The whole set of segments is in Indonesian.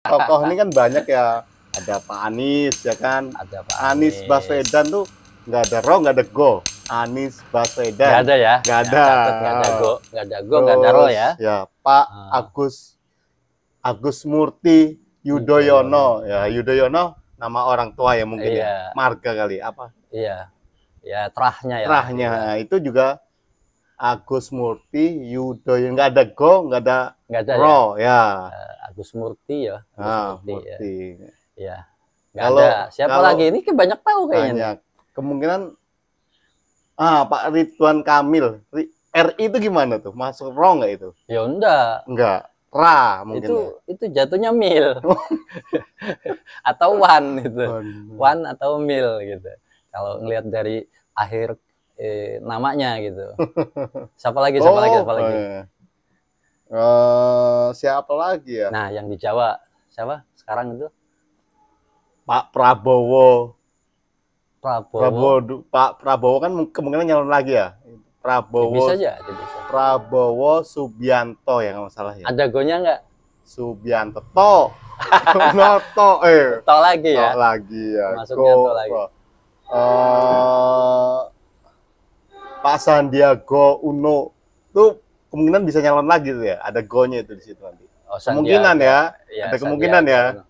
tokoh ini kan banyak ya. Ada Pak Anies ya kan. Ada Pak Anies Baswedan tuh nggak ada ro, nggak ada go. Anies Baswedan. Nggak ada ya? Nggak ada. Nggak ada go, nggak ada ro ya? Ya Pak Agus Murti Yudhoyono. Ya Yudhoyono nama orang tua ya mungkin ya. Marga kali apa? Iya. Ya terahnya ya. Terahnya itu juga Agus Murti Yudhoyono, nggak ada go, nggak ada ro ya. Agus Murti ya. Murti. Ya. Nggak ada. Siapa lagi? Ini banyak tahu kayaknya. Banyak. Kemungkinan Pak Ridwan Kamil. RI itu gimana tuh? Masuk ro nggak itu? Ya enggak. Enggak. Ra mungkin. Itu jatuhnya mil. Atau wan itu. Wan atau mil gitu. Kalau ngelihat dari akhir namanya gitu. Siapa lagi? Siapa lagi ya? Nah, yang di Jawa siapa sekarang itu? Pak Prabowo. Pak Prabowo kan kemungkinan nyalon lagi ya. Bisa aja. Prabowo Subianto ya kalau salah ya. Ada gonya nggak? Subianto. To lagi ya. To lagi ya. Masuknya to lagi. Pak Sandiaga Uno tuh kemungkinan bisa nyalon lagi tuh ya. Ada go-nya itu di situ nanti. Kemungkinan ya. Ada kemungkinan ya.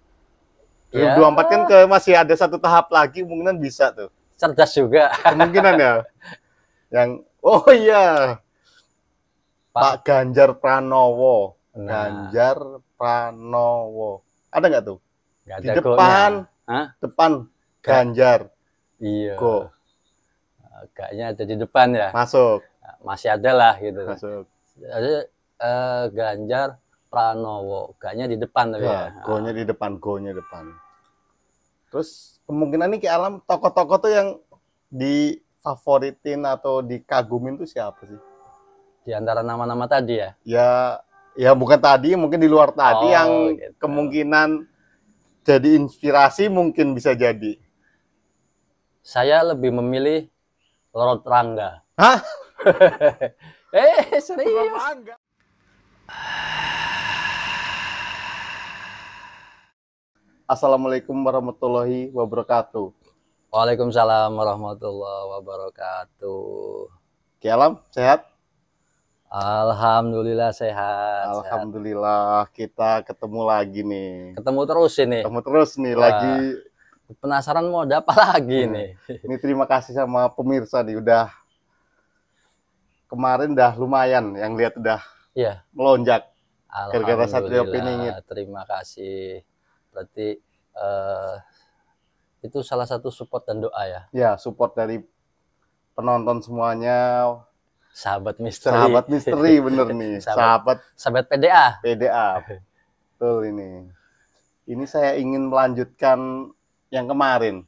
2024 kan masih ada satu tahap lagi, kemungkinan bisa tuh. Cerdas juga. Kemungkinan ya. Yang Pak Ganjar Pranowo. Ganjar Pranowo. Ada nggak tuh? Nggak ada di depan Ganjar. Iya. Go. Kayaknya ada di depan ya. Masuk. Masih ada lah gitu. Masuk. Ada Ganjar Pranowo, kayaknya di depan tapi ya. Go-nya di depan, go-nya depan. Terus kemungkinan nih Ki Alam tokoh-tokoh tuh yang difavoritin atau dikagumin tuh siapa sih? Di antara nama-nama tadi ya? Ya bukan tadi, mungkin di luar tadi yang gitu. Kemungkinan jadi inspirasi mungkin bisa jadi. Saya lebih memilih Lord Rangga. Hah? Serius? Assalamualaikum warahmatullahi wabarakatuh. Waalaikumsalam warahmatullahi wabarakatuh. Ki Alam, sehat? Alhamdulillah sehat. Alhamdulillah, kita ketemu lagi nih. Ketemu terus ini. Ketemu terus nih. Wah, lagi. Penasaran mau ada apa lagi nih. Ini terima kasih sama pemirsa nih. Kemarin udah lumayan yang lihat udah melonjak. Gara-gara Satrio Piningit. Terima kasih. Berarti itu salah satu support dan doa ya? Ya, support dari penonton semuanya. Sahabat misteri. Sahabat misteri bener nih. Sahabat PDA. PDA. Betul ini. Ini saya ingin melanjutkan yang kemarin.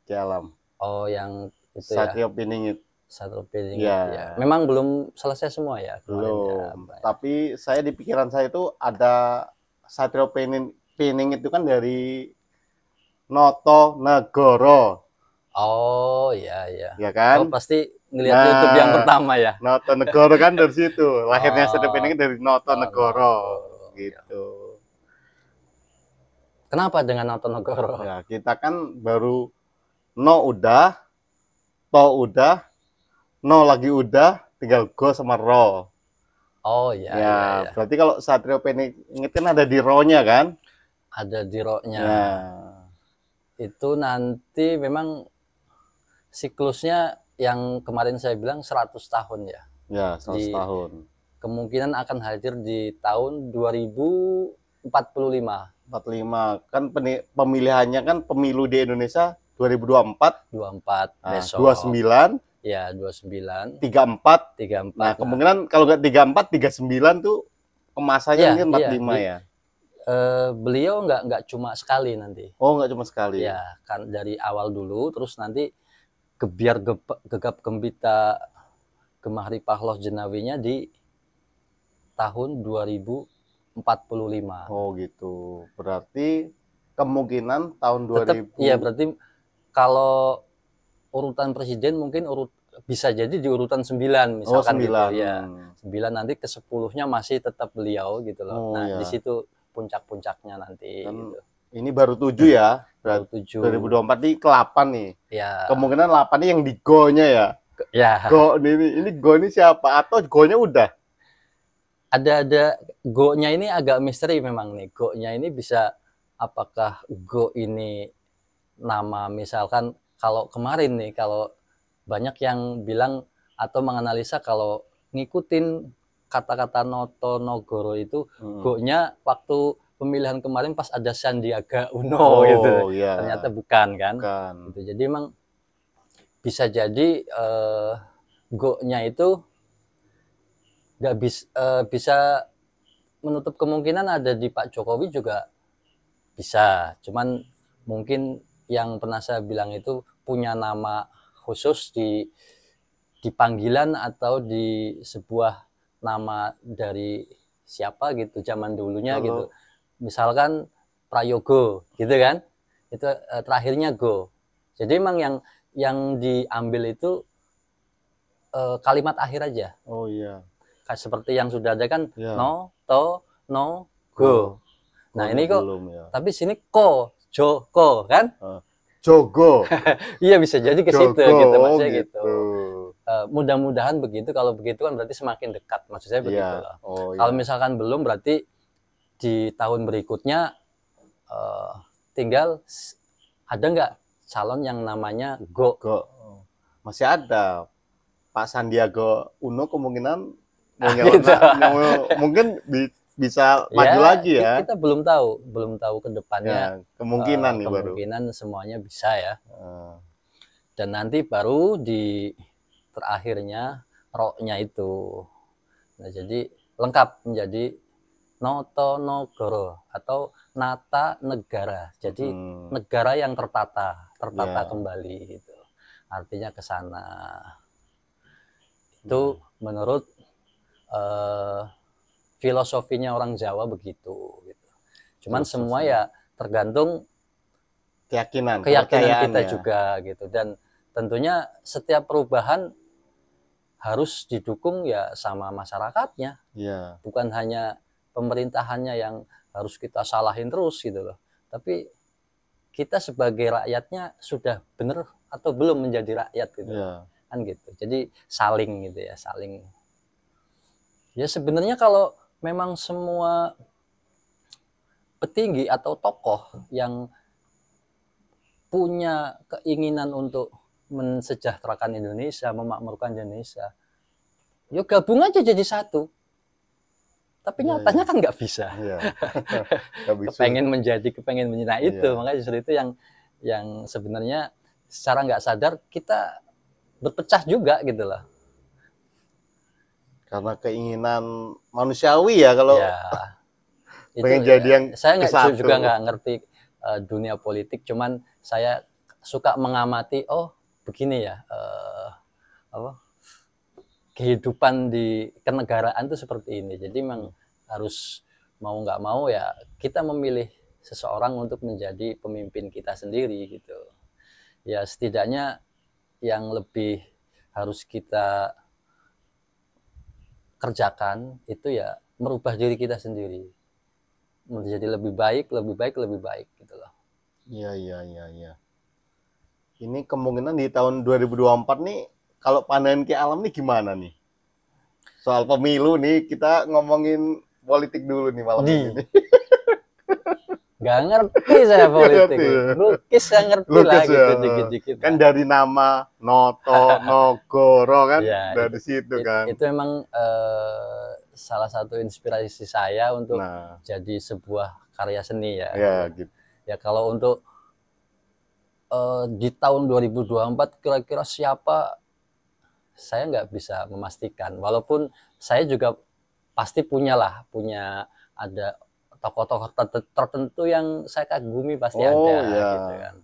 Ki Alam. Oh, yang itu Satrio Piningit. Satrio Piningit ya. Memang belum selesai semua ya? Belum. Tapi saya di pikiran saya itu ada Satrio Piningit itu kan dari Noto Negoro. Oh iya. Ya kan? Oh, pasti ngelihat YouTube yang pertama ya. Noto Negoro kan dari situ. Lahirnya Satrio Piningit dari Noto Negoro. Gitu. Kenapa dengan Noto Negoro? Ya, kita kan baru udah, to udah, no lagi udah, tinggal go sama ro. Oh iya. Berarti kalau Satrio Piningit kan ada di ro-nya kan? Ada di ro-nya. Itu nanti memang siklusnya yang kemarin saya bilang 100 tahun ya. Ya, 100 tahun. Kemungkinan akan hadir di tahun 2045. 45. Kan pemilihannya kan pemilu di Indonesia 2024. 24 besok. 29. Ya, 29. 34. Nah, kemungkinan kalau nggak 34, 39 tuh kemasannya mungkin 45 ya. Beliau nggak cuma sekali nanti. Oh, nggak cuma sekali. Ya, kan dari awal dulu, terus nanti gebiar gegap gembita Gemah Ripah Jenawinya di tahun 2045. Oh gitu. Berarti kemungkinan tahun 2000. Iya, berarti kalau urutan presiden mungkin bisa jadi di urutan 9 misalkan. 9. Gitu ya. 9 nanti ke 10-nya masih tetap beliau gitu loh. Nah, di situ puncak-puncaknya nanti. Gitu. Ini baru 7 ya. Baru 7. 2024 ini ke-8 nih. Ya. Kemungkinan 8 ini yang di go-nya ya. Ya. Go ini go ini siapa? Atau go-nya udah? Ada go-nya ini agak misteri memang nih. Go-nya ini bisa, apakah go ini nama, misalkan kalau kemarin nih, kalau banyak yang bilang atau menganalisa kalau ngikutin kata-kata Noto Nogoro itu go-nya waktu pemilihan kemarin pas ada Sandiaga Uno gitu. Iya. Ternyata bukan kan. Bukan. Gitu. Jadi emang bisa jadi go-nya itu nggak bisa menutup kemungkinan ada di Pak Jokowi juga bisa. Cuman mungkin yang pernah saya bilang itu punya nama khusus di panggilan atau di sebuah nama dari siapa gitu zaman dulunya gitu. Misalkan Prayogo gitu kan. Itu terakhirnya go. Jadi emang yang diambil itu kalimat akhir aja. Oh iya. Seperti yang sudah ada kan, no, to, no, go. Nah ini kok, tapi sini ko, joko kan? Jogo. Iya bisa jadi ke situ gitu, maksudnya gitu. Mudah-mudahan begitu. Kalau begitu kan berarti semakin dekat, maksud saya begitu loh. Kalau misalkan belum, berarti di tahun berikutnya tinggal ada nggak calon yang namanya go? Masih ada. Pak Sandiaga Uno kemungkinan mungkin bisa maju lagi ya. Kita belum tahu ke depannya. Kemungkinan nih baru. Kemungkinan semuanya bisa ya. Dan nanti baru di terakhirnya ro-nya itu. Nah, jadi lengkap menjadi Noto Nogoro atau Nata Negara. Jadi negara yang tertata kembali gitu. Artinya ke sana. Itu menurut filosofinya orang Jawa begitu gitu. Cuman semua ya tergantung keyakinan kita juga gitu. Dan tentunya setiap perubahan harus didukung ya sama masyarakatnya. Bukan hanya pemerintahannya yang harus kita salahin terus gitu loh. Tapi kita sebagai rakyatnya sudah benar atau belum menjadi rakyat gitu. Kan gitu. Jadi saling gitu ya, saling. Ya sebenarnya kalau memang semua petinggi atau tokoh yang punya keinginan untuk mensejahterakan Indonesia, memakmurkan Indonesia, yuk gabung aja jadi satu. Tapi nyatanya kan nggak bisa. Kepengen menjadi. Nah itu makanya justru itu yang sebenarnya secara nggak sadar kita berpecah juga gitu loh. Karena keinginan manusiawi ya kalau pengen jadi yang saya juga nggak ngerti dunia politik, cuman saya suka mengamati begini ya kehidupan di kenegaraan itu seperti ini. Jadi memang harus mau nggak mau ya kita memilih seseorang untuk menjadi pemimpin kita sendiri gitu. Ya setidaknya yang lebih harus kita kerjakan itu ya merubah diri kita sendiri menjadi lebih baik gitu loh. Iya. Ini kemungkinan di tahun 2024 nih kalau pandangan Ki Alam nih gimana nih? Soal pemilu nih kita ngomongin politik dulu nih malam ini. Gak ngerti saya politik. Lukis saya ngerti lah gitu dikit-dikit. Kan dari nama Noto Nogoro kan dari situ kan. Itu emang salah satu inspirasi saya untuk jadi sebuah karya seni ya. Gitu. Ya kalau untuk di tahun 2024 kira-kira siapa, saya nggak bisa memastikan. Walaupun saya juga pasti punya ada tokoh-tokoh tertentu yang saya kagumi pasti ada gitu kan.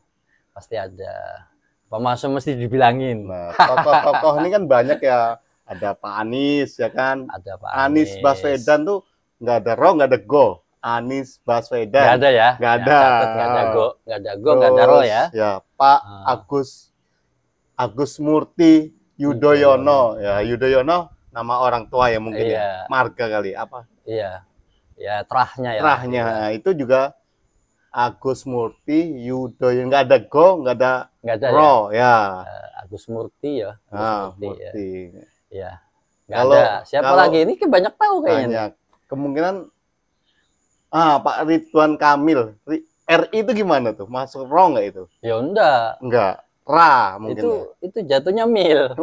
Pasti ada. Pak Maso mesti dibilangin. Nah, tokoh-tokoh ini kan banyak ya. Ada Pak Anies ya kan. Ada Pak Anies Baswedan tuh nggak ada nggak ada go. Anies Baswedan. Nggak ada ya. Nggak ada. Nggak ada ro ya. Ya Pak Agus Murti Yudhoyono. Ya Yudhoyono nama orang tua ya mungkin ya. Marga kali apa? Iya. Ya, terahnya ya. Terahnya itu juga Agus Murti Yudhoyono, nggak ada go, nggak ada ro ya. Agus Murti ya. Agus Murti. Ya. Nggak ada. Siapa lagi? Ini kan banyak tahu kayaknya. Banyak. Kemungkinan Pak Ridwan Kamil. RI itu gimana tuh? Masuk ro nggak itu? Ya enggak. Enggak. Ra mungkin. Itu jatuhnya mil.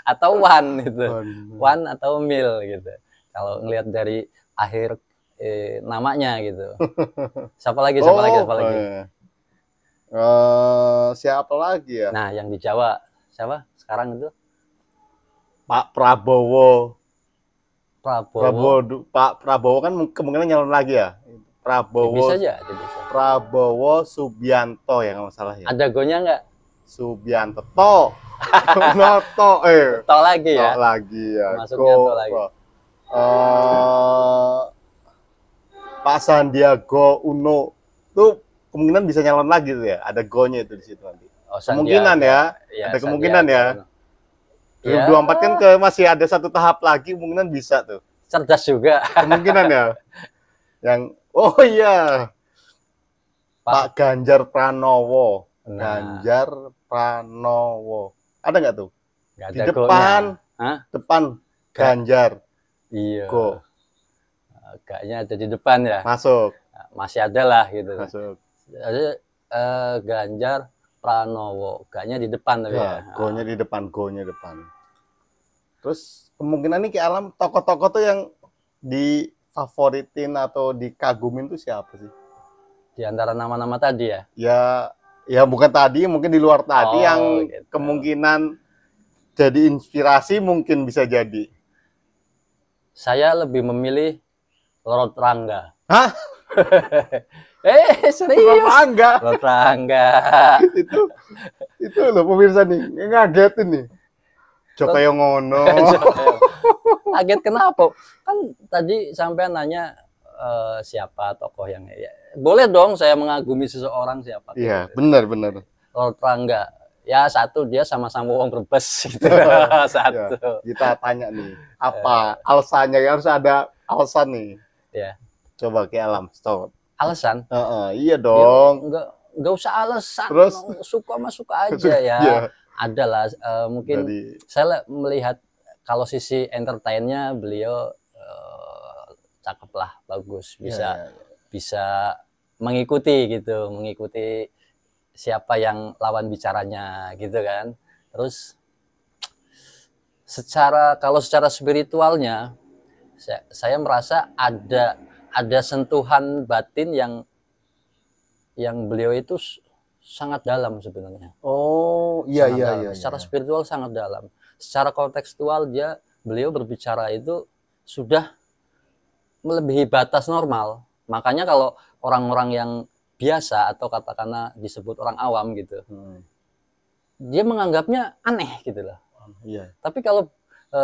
Atau wan itu. Wan atau mil gitu. Kalau ngelihat dari akhir namanya gitu. Siapa lagi? Siapa lagi? Siapa lagi ya? Nah, yang di Jawa siapa sekarang itu? Pak Prabowo. Pak Prabowo kan kemungkinan nyalon lagi ya. Prabowo. Bisa aja, bisa. Prabowo Subianto ya nggak masalah ya. Ada gonya nggak? Subianto. To lagi ya. To lagi ya. Masuknya to lagi. Pak Sandiaga Uno tuh kemungkinan bisa nyalon lagi tuh ya. Ada go-nya itu di situ nanti. Kemungkinan ya. Ada kemungkinan ya. 2024 kan masih ada satu tahap lagi, kemungkinan bisa tuh. Cerdas juga. Kemungkinan ya. Yang iya. Pak Ganjar Pranowo. Ganjar Pranowo. Ada nggak tuh? Gak di depan. Depan Ganjar. Iya. Go. Kayaknya ada di depan ya. Masuk. Masih ada lah gitu. Masuk. Ada Ganjar Pranowo. Kayaknya di depan tapi ya. Go-nya di depan, go-nya depan. Terus kemungkinan nih Ki Alam tokoh-tokoh tuh yang difavoritin atau dikagumin tuh siapa sih? Di antara nama-nama tadi ya? Ya bukan tadi, mungkin di luar tadi yang gitu. Kemungkinan jadi inspirasi mungkin bisa jadi. Saya lebih memilih Lord Rangga. Hah? Serius? Lord Rangga. itu loh pemirsa nih, ngagetin nih. Coba yang ngono. Kaget kenapa? Kan tadi sampean nanya siapa tokoh yang ya, boleh dong saya mengagumi seseorang siapa? Iya, benar. Lord Rangga. Ya satu dia sama-sama wong Brebes gitu. Satu. Ya, kita tanya nih, apa alasannya? Harus ada alasan nih. Ya. Coba Ki Alam, stop. Alasan? Iya dong. Ya, enggak usah alasan. Terus suka aja ya. Yeah. Adalah mungkin saya melihat kalau sisi entertainnya beliau cakep lah, bagus, bisa mengikuti siapa yang lawan bicaranya gitu kan. Terus kalau secara spiritualnya saya merasa ada sentuhan batin yang beliau itu sangat dalam sebenarnya. Oh, iya. Secara spiritual sangat dalam. Secara kontekstual beliau berbicara itu sudah melebihi batas normal. Makanya kalau orang-orang yang biasa atau katakanlah disebut orang awam gitu, dia menganggapnya aneh gitu loh. Iya. Tapi kalau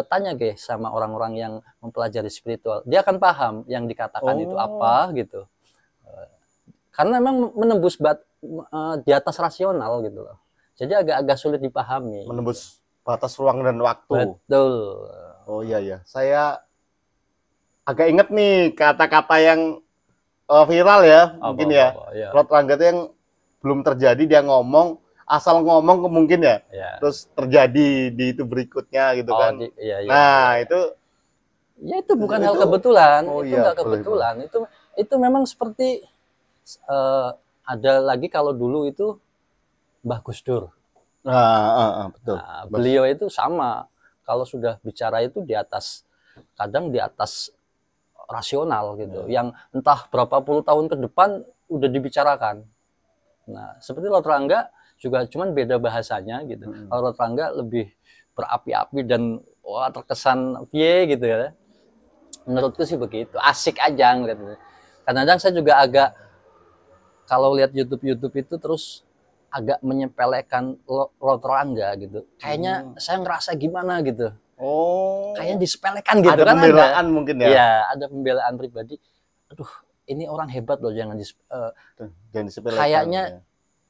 tanya sama orang-orang yang mempelajari spiritual, dia akan paham yang dikatakan itu apa gitu. Karena memang menembus di atas rasional gitu loh. Jadi agak sulit dipahami. Menembus batas ruang dan waktu. Betul. Oh iya. Saya agak inget nih kata-kata yang viral ya, mungkin ya. Lord Rangga itu yang belum terjadi dia ngomong, asal ngomong mungkin ya. Terus terjadi di itu berikutnya gitu kan. Itu. Ya itu bukan hal kebetulan. Itu nggak kebetulan. Itu memang seperti ada lagi kalau dulu itu Mbah Gus Dur. Betul. Nah, beliau itu sama. Kalau sudah bicara itu kadang di atas rasional gitu. Yang entah berapa puluh tahun ke depan udah dibicarakan. Nah, seperti Lord Rangga juga cuman beda bahasanya gitu. Lord Rangga lebih berapi-api dan terkesan gitu ya. Menurutku sih begitu. Asik aja ngeliatnya. Kadang-kadang saya juga agak kalau lihat YouTube itu terus agak menyepelekan Lord Rangga gitu. Kayaknya saya ngerasa gimana gitu. Kayaknya disepelekan gitu ada kan. Ada pembelaan mungkin ya. Iya, ada pembelaan pribadi. Aduh, ini orang hebat loh, jangan disepelekan. Kayaknya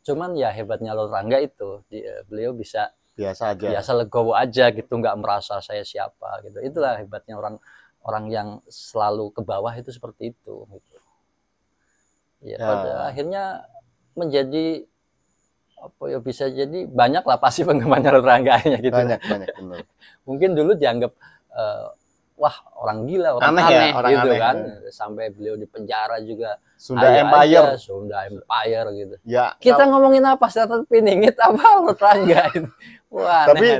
cuman ya hebatnya Lord Rangga itu, beliau bisa biasa aja. Biasa legowo aja gitu, nggak merasa saya siapa gitu. Itulah hebatnya orang orang yang selalu ke bawah itu seperti itu gitu. Ya, pada akhirnya menjadi apa ya, bisa jadi banyak lah pasti penggemarnya Rangga gitu. Banyak benar. Mungkin dulu dianggap wah orang gila, orang aneh ya, orang gitu aneh, kan. Sampai beliau di penjara juga. Sunda Empire. Sunda Empire gitu. Ya, kita ngomongin apa? Satrap Piningit apa Rangga itu. Wah, tapi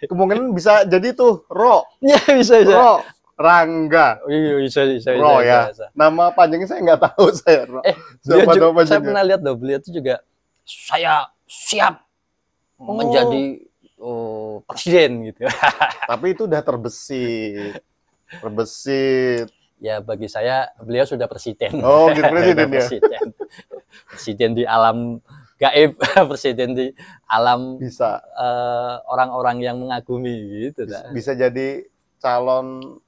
kemungkinan bisa jadi tuh Ro. Ya bisa. Ro Rangga. Iya bisa. Ro ya. Bisa. Nama panjangnya saya nggak tahu saya. Ro. Saya pernah lihat loh, beliau itu juga saya siap menjadi presiden gitu. Tapi itu udah terbesit. Ya bagi saya beliau sudah presiden. Oh gitu, presiden ya. Presiden di alam gaib, presiden di alam bisa orang-orang yang mengagumi gitu. Bisa jadi calon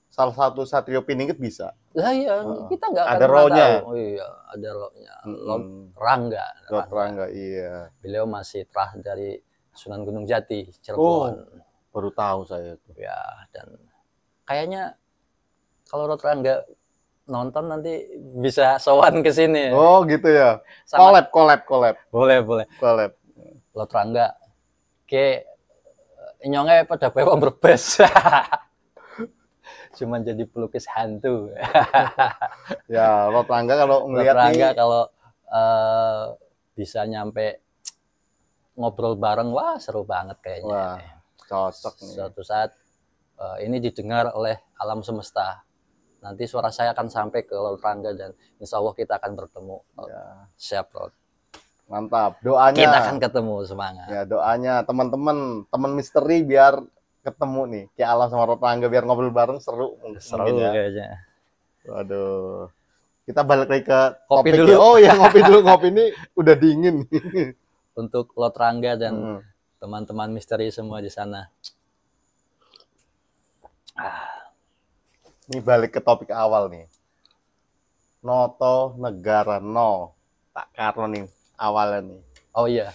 salah satu Satrio Piningit bisa. Lah ya, kita nggak ada rohnya. Oh iya, ada rohnya. Rangga. Rangga, iya. Beliau masih terah dari Sunan Gunung Jati, Cirebon. Baru tahu saya itu. Ya, dan kayaknya kalau Rangga nonton nanti bisa sowan ke sini. Oh gitu ya. Collab. Boleh. Collab. Rangga ke nyongnya pada bewang berbes. Cuman jadi pelukis hantu. Ya, Rangga kalau ngelihat Rangga kalau bisa nyampe ngobrol bareng, wah seru banget kayaknya. Wah, cocok nih. Suatu saat ini didengar oleh alam semesta. Nanti suara saya akan sampai ke Rangga dan insya Allah kita akan bertemu. Ya. Siap, Lord. Mantap. Doanya. Kita akan ketemu, semangat. Ya, doanya teman-teman, teman misteri biar ketemu nih. Ki Alam sama Rangga biar ngobrol bareng seru. Seru ya. Kayaknya. Waduh. Kita balik lagi ke kopi topik dulu. Oh ya, ngopi dulu. Ngopi ini udah dingin. Untuk Rangga dan teman-teman misteri semua di sana. Ini balik ke topik awal nih. Noto Negara No. Tak Karno nih awalnya nih. Oh iya.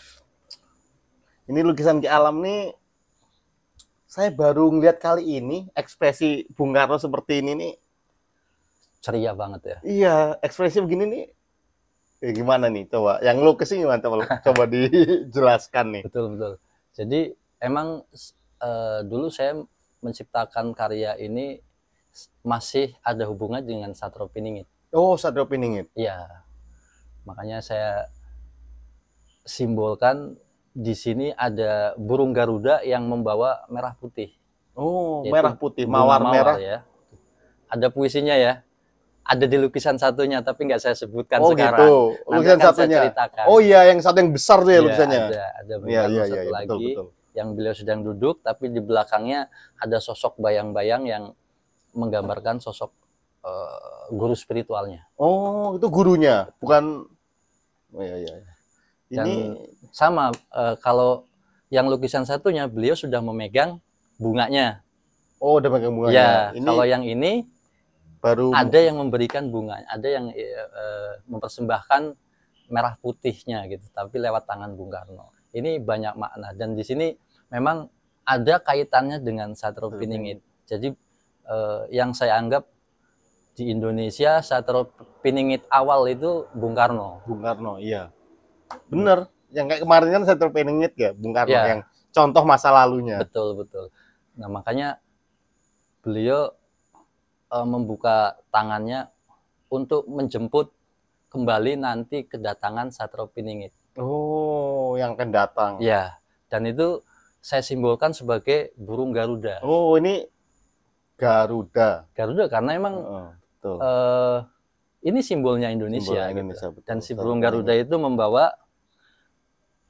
Ini lukisan Ki Alam nih. Saya baru ngeliat kali ini ekspresi Bung Karno seperti ini nih. Ceria banget ya. Iya, ekspresi begini nih. Gimana nih? Coba yang lukis ini gimana? Coba dijelaskan nih. Betul. Jadi emang dulu saya menciptakan karya ini masih ada hubungan dengan Satrio Piningit. Oh, Satrio Piningit. Iya. Makanya saya simbolkan di sini ada burung Garuda yang membawa merah putih. Oh, merah putih, mawar merah ya. Ada puisinya ya. Ada di lukisan satunya tapi nggak saya sebutkan sekarang. Gitu. Lukisan satunya. Oh iya, yang satu yang besar tuh ya, lukisannya. Ada satu lagi betul. Yang beliau sedang duduk tapi di belakangnya ada sosok bayang-bayang yang menggambarkan sosok guru spiritualnya. Oh, itu gurunya, bukan. Oh iya. Ini dan sama kalau yang lukisan satunya beliau sudah memegang bunganya. Oh, udah memegang bunganya. Ya, kalau yang ini baru ada yang memberikan bunga, ada yang mempersembahkan merah putihnya gitu, tapi lewat tangan Bung Karno. Ini banyak makna dan di sini memang ada kaitannya dengan Satrio Piningit. Jadi yang saya anggap di Indonesia Satrio Piningit awal itu Bung Karno. Bung Karno, iya. Bener. Yang kayak kemarin kan Satrio Piningit ya, Bung Karno yang contoh masa lalunya. Betul. Nah, makanya beliau membuka tangannya untuk menjemput kembali nanti kedatangan Satrio Piningit. Oh, yang akan datang. Ya, dan itu saya simbolkan sebagai burung Garuda. Oh, ini Garuda. Garuda karena emang ini simbolnya Indonesia. Gitu. Dan si burung Garuda itu membawa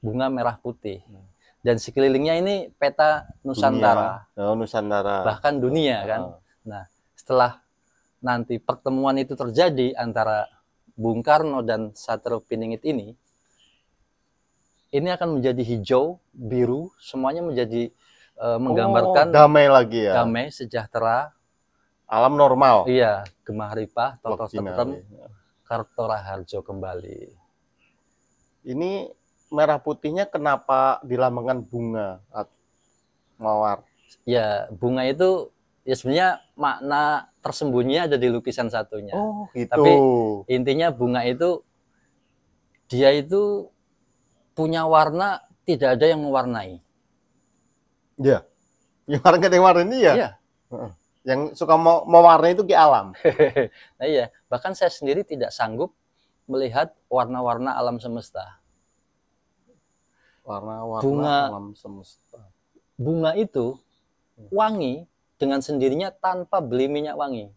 bunga merah putih. Dan sekelilingnya ini peta Nusantara. Oh, Nusantara. Bahkan dunia kan. Nah, setelah nanti pertemuan itu terjadi antara Bung Karno dan Satrio Piningit ini akan menjadi hijau, biru, semuanya menjadi menggambarkan damai lagi ya. Damai, sejahtera, alam normal. Iya, Gemah Ripah, Toto Tentrem, Karto Raharjo kembali. Ini merah putihnya kenapa dilambangkan bunga mawar? Ya, bunga itu ya sebenarnya makna tersembunyi ada di lukisan satunya. Oh, gitu. Tapi intinya bunga itu dia itu punya warna, tidak ada yang mewarnai. Iya. Yang warna yang warna ini ya. Iya. Yang suka mewarnai itu Ki Alam. Nah iya, bahkan saya sendiri tidak sanggup melihat warna-warna alam semesta. Warna-warna alam semesta. Bunga itu wangi dengan sendirinya tanpa beli minyak wangi.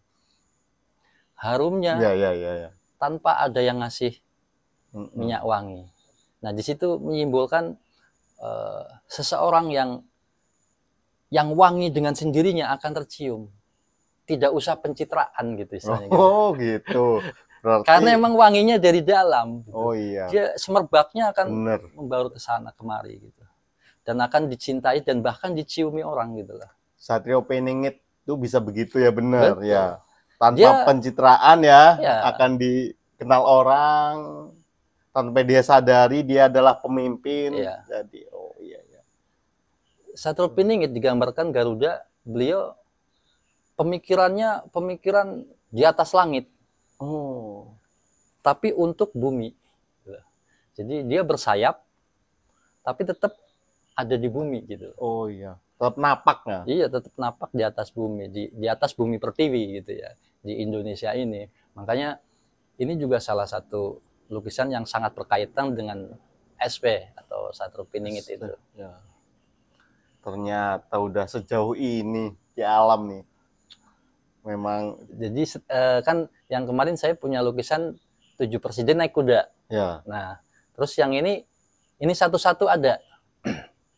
Harumnya ya. tanpa ada yang ngasih minyak wangi. Nah, di situ menyimpulkan seseorang yang wangi dengan sendirinya akan tercium. Tidak usah pencitraan gitu istilahnya. Oh, gitu. Berarti... Karena emang wanginya dari dalam. Gitu. Oh iya. Dia semerbaknya akan membaur ke sana kemari gitu. Dan akan dicintai dan bahkan diciumi orang gitu lah. Satrio Piningit itu bisa begitu ya, benar ya. Tanpa pencitraan ya, akan dikenal orang. Tanpa dia sadari dia adalah pemimpin. Ya. Jadi iya. Satrio Piningit digambarkan Garuda, beliau pemikiran di atas langit. Oh. Tapi untuk bumi. Jadi dia bersayap tapi tetap ada di bumi gitu. Oh iya. Tetap napak ya? Iya, tetap napak di atas bumi, di atas bumi pertiwi gitu ya, di Indonesia ini. Makanya ini juga salah satu lukisan yang sangat berkaitan dengan SP atau Satrio Piningit itu. Ya. Ternyata udah sejauh ini di alam nih. Memang. Jadi kan yang kemarin saya punya lukisan 7 presiden naik kuda. Ya. Nah, terus yang ini satu-satu ada.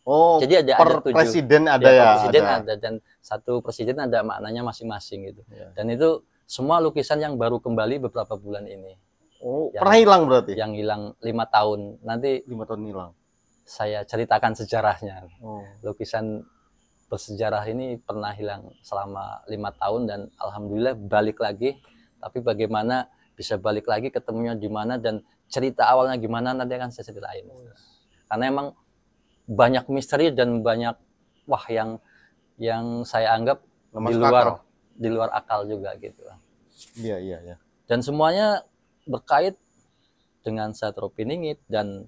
Oh, jadi ada 7 presiden ada ya? Presiden ada dan satu presiden ada maknanya masing-masing gitu. Ya. Dan itu semua lukisan yang baru kembali beberapa bulan ini. Oh, pernah hilang berarti? Yang hilang 5 tahun. Nanti 5 tahun hilang. Saya ceritakan sejarahnya. Oh. Lukisan bersejarah ini pernah hilang selama 5 tahun dan alhamdulillah balik lagi. Tapi bagaimana bisa balik lagi, ketemunya di mana dan cerita awalnya gimana nanti akan saya ceritain. Karena emang banyak misteri dan banyak yang saya anggap di luar akal juga gitu. Iya. Dan semuanya berkait dengan Satrio Piningit dan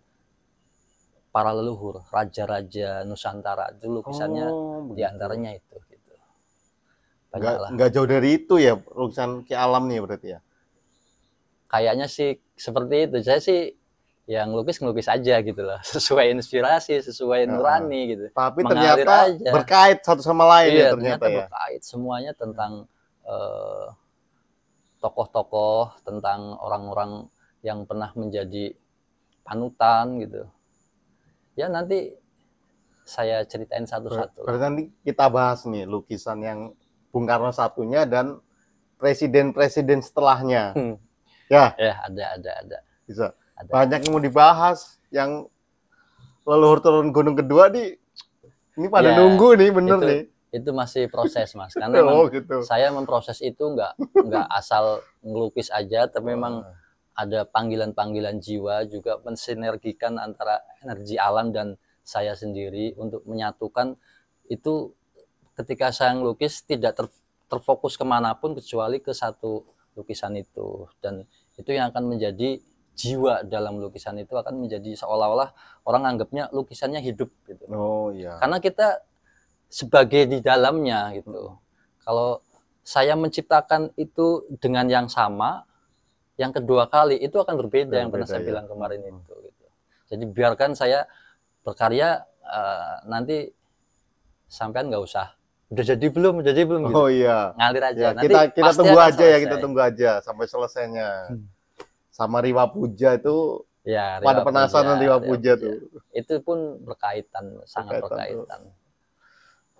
para leluhur, raja-raja Nusantara itu lukisannya diantaranya itu. Gitu. Nggak jauh dari itu ya lukisan Ki Alam nih berarti ya? Kayaknya sih seperti itu. Saya sih yang ngelukis aja gitu loh, sesuai inspirasi, sesuai nurani gitu. Tapi ternyata berkait satu sama lain ya ternyata ya. Berkait semuanya tentang tokoh-tokoh, tentang orang-orang yang pernah menjadi panutan gitu. Ya nanti saya ceritain satu-satu. Berarti nanti kita bahas nih lukisan yang Bung Karno satunya dan presiden-presiden setelahnya. Ya, ada. Bisa. Banyak yang mau dibahas, yang leluhur turun gunung kedua nih, ini pada nunggu nih, bener nih. Itu masih proses Mas, karena gitu. Saya memproses itu nggak asal ngelukis aja, tapi memang ada panggilan-panggilan jiwa juga mensinergikan antara energi alam dan saya sendiri untuk menyatukan itu. Ketika saya ngelukis tidak terfokus kemanapun kecuali ke satu lukisan itu, dan itu yang akan menjadi jiwa dalam lukisan itu, akan menjadi seolah-olah orang anggapnya lukisannya hidup gitu. Oh iya. Karena kita sebagai di dalamnya gitu. Kalau saya menciptakan itu dengan yang sama, yang kedua kali itu akan berbeda yang pernah saya bilang kemarin itu. Gitu. Jadi biarkan saya berkarya, nanti sampean nggak usah. Udah jadi belum gitu. Oh iya. Ngalir aja. Ya, nanti kita tunggu aja selesai. Kita tunggu aja sampai selesainya. Sama Riwa Puja itu ya, pada penasaran Riwa Puja tuh. Itu pun berkaitan, sangat berkaitan.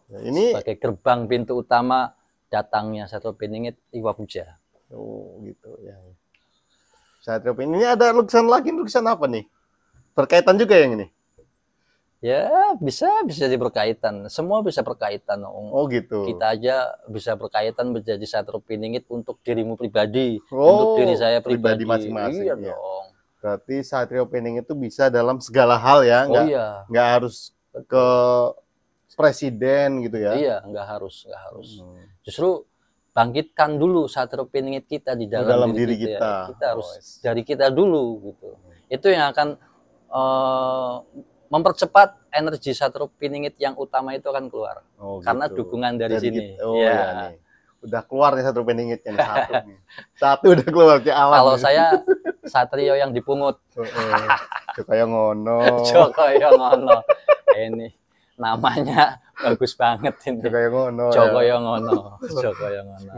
Ya, ini sebagai gerbang pintu utama datangnya Satrio Piningit Riwa Puja. Oh gitu ya. Satrio Piningit, ini ada lukisan apa nih? Berkaitan juga yang ini? Ya bisa jadi berkaitan, semua bisa berkaitan. Oh gitu. Kita aja bisa berkaitan menjadi Satrio Piningit untuk dirimu pribadi, untuk diri saya pribadi masing-masing. Iya dong. Berarti Satrio Piningit itu bisa dalam segala hal ya, nggak harus ke presiden gitu ya. Iya, nggak harus. Justru bangkitkan dulu Satrio Piningit kita di dalam diri kita. Ya. Kita harus dari kita dulu gitu. Itu yang akan mempercepat energi Satrio Piningit yang utama itu akan keluar. Karena dukungan dari sini. Ya, nih. Udah keluar nih Satrio Piningitnya nih, satu nih. Satu udah keluar ke alam. Kalau saya Satrio yang dipungut. Jokoyo ngono. Jokoyo ngono. Ini namanya bagus banget ini. Jokoyo ngono. Jokoyo ngono. Jokoyo ngono.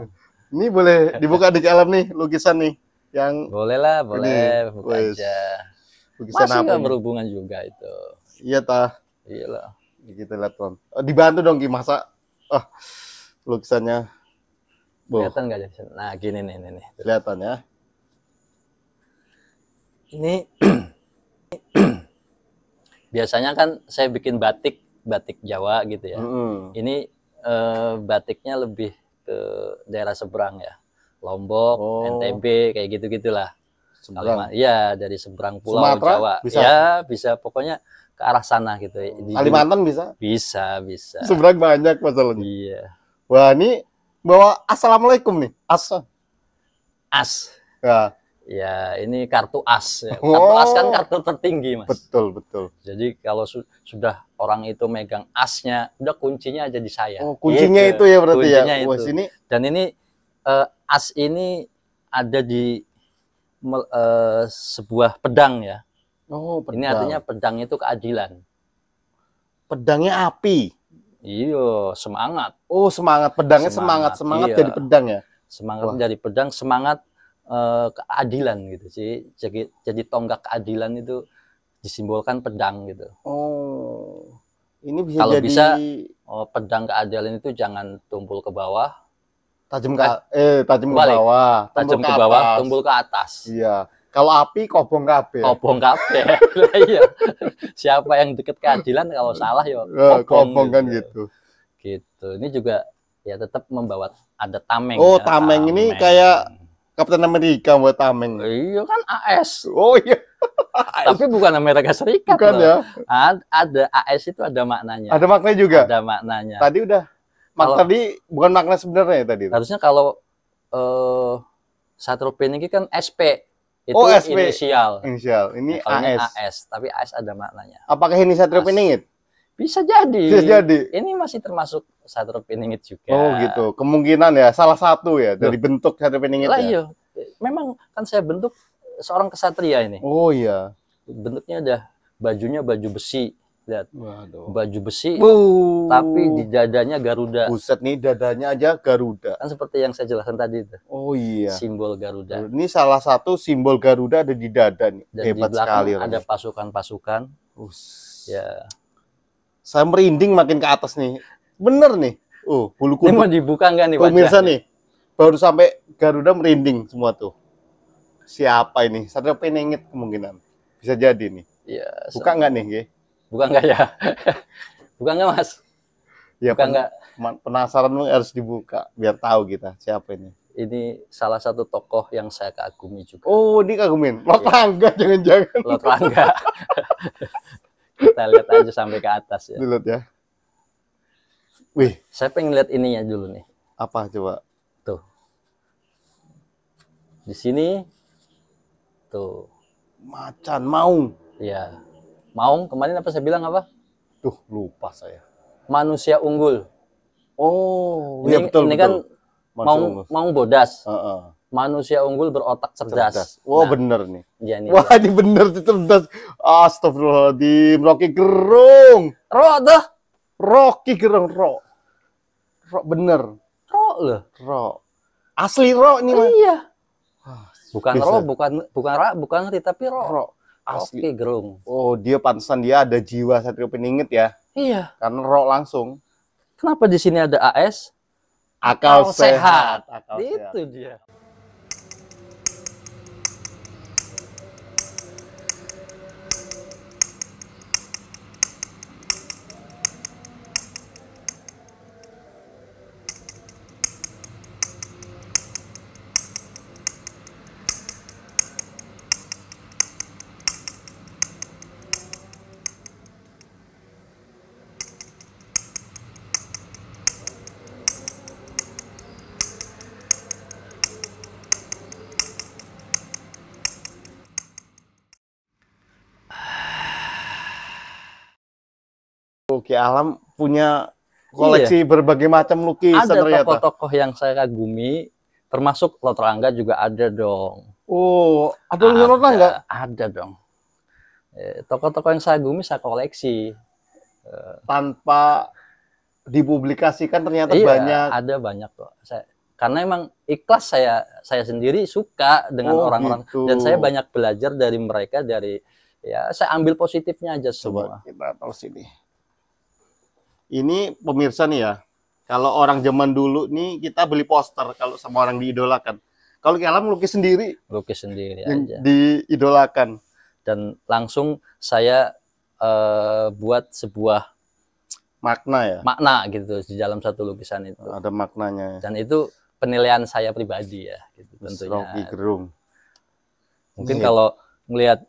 Ini boleh dibuka di alam nih lukisan nih yang boleh lah, boleh buka aja. Lukisan masih apa berhubungan juga itu. Iya tah. Iya lah. Kita lihat Ton. Dibantu dong Ki masa. Lukisannya. Kelihatan nggak sih? Nah gini nih. Kelihatan ya. Ini biasanya kan saya bikin batik Jawa gitu ya. Ini batiknya lebih ke daerah seberang ya, Lombok, NTB kayak gitu-gitulah. Iya, dari seberang pulau Sumatera, Jawa. Bisa. Ya bisa, pokoknya ke arah sana gitu. Kalimantan bisa? Bisa. Seberang banyak masalahnya. Iya. Wah ini bawa assalamualaikum nih, as. Ya, ini kartu as. Ya. Oh. Kartu as kan kartu tertinggi, Mas. Betul. Jadi kalau sudah orang itu megang asnya, udah kuncinya aja di saya. Oh, kuncinya gitu. Itu ya berarti kuncinya ya. Wah, sini. Dan ini as ini ada di sebuah pedang ya. Oh, pedang. Ini artinya pedang itu keadilan. Pedangnya api. Iya, semangat. Oh, semangat. Pedangnya semangat iya. Jadi pedang ya. Semangat jadi pedang, semangat keadilan gitu sih. Jadi tonggak keadilan itu disimbolkan pedang gitu. Oh. Ini bisa kalau jadi bisa pedang keadilan itu jangan tumpul ke bawah. Tajam ke bawah. Tajam ke bawah, tumpul ke atas. Iya. Kalau api kobong kabeh. Kobong kabeh. Iya. Siapa yang deket keadilan kalau salah ya kobong kan gitu. Gitu. Ini juga ya tetap membawa ada tameng. Oh, ya, tameng ini kayak Kapten Amerika buat tameng. Iya kan AS. Oh iya. Tapi bukan Amerika Serikat. Bukan ya. Ada AS itu ada maknanya. Ada maknanya juga. Ada maknanya. Tadi udah. Tadi bukan makna sebenarnya ya tadi. Harusnya kalau Satrio Piningit kan SP. Itu SP. Inisial. Ini AS. Tapi AS ada maknanya. Apakah ini Satrio Piningit? Bisa jadi. Ini masih termasuk Satrio Piningit juga. Oh gitu. Kemungkinan ya salah satu ya dari bentuk Satrio Piningit ya. Iya. Memang kan saya bentuk seorang kesatria ini. Oh iya. Bentuknya ada bajunya baju besi. Lihat. Waduh. Baju besi. Tapi di dadanya Garuda. Buset nih dadanya aja Garuda. Kan seperti yang saya jelaskan tadi itu. Oh iya. Simbol Garuda. Ini salah satu simbol Garuda ada di dada nih. Dan hebat di sekali. Ada pasukan-pasukan. Ya. Saya merinding makin ke atas nih. Bener nih. Bulu kuduk. Ini mau dibuka nggak nih pemirsa nih. Baru sampai Garuda merinding semua tuh. Siapa ini? Satrio Piningit kemungkinan. Bisa jadi nih. Iya. Buka nggak nih? Buka nggak ya? Buka nggak Mas? Ya buka nggak? Penasaran harus dibuka biar tahu kita siapa ini. Ini salah satu tokoh yang saya kagumi juga. Oh, dikagumin. Lok Langga jangan-jangan. Lok Langga. Kita lihat aja sampai ke atas ya. Dilihat ya. Wih, saya pengen lihat ininya dulu nih. Apa coba? Tuh. Di sini tuh. Macan maung. Iya. Maung, kemarin apa saya bilang apa? Tuh, lupa saya. Manusia unggul. Oh, iya betul. Ini kan maung bodas. Manusia unggul berotak cerdas. Wah, bener nih. Ya, ini wah, ini bener cerdas. Astagfirullahaladzim. Rocky Gerung. Rocky Gerung. Ro bener. Ro. Asli Ro ini mah. Iya. Bukan Ro, bukan Ri, tapi Ro. Asli Gerung. Oh, dia pantesan dia ada jiwa Satrio Piningit ya. Iya. Karena Ro langsung. Kenapa di sini ada AS? Akal sehat. Itu dia. Ki Alam punya koleksi berbagai macam lukisan ada ternyata. Ada tokoh-tokoh yang saya kagumi, termasuk Lotrangga juga ada dong. Oh, ada lukisan Lotrangga? Ada dong. Tokoh-tokoh yang saya kagumi saya koleksi. Tanpa dipublikasikan ternyata banyak. Ada banyak kok. Karena emang ikhlas saya sendiri suka dengan orang-orang gitu. Dan saya banyak belajar dari mereka, ya saya ambil positifnya aja semua. Coba kita tahu sini. Ini pemirsa nih ya. Kalau orang zaman dulu nih kita beli poster kalau sama orang diidolakan. Kalau Ki Alam lukis sendiri aja. Diidolakan. Dan langsung saya buat sebuah makna gitu di dalam satu lukisan itu. Ada maknanya. Dan itu penilaian saya pribadi ya gitu tentunya. Rocky Gerung. Mungkin kalau melihat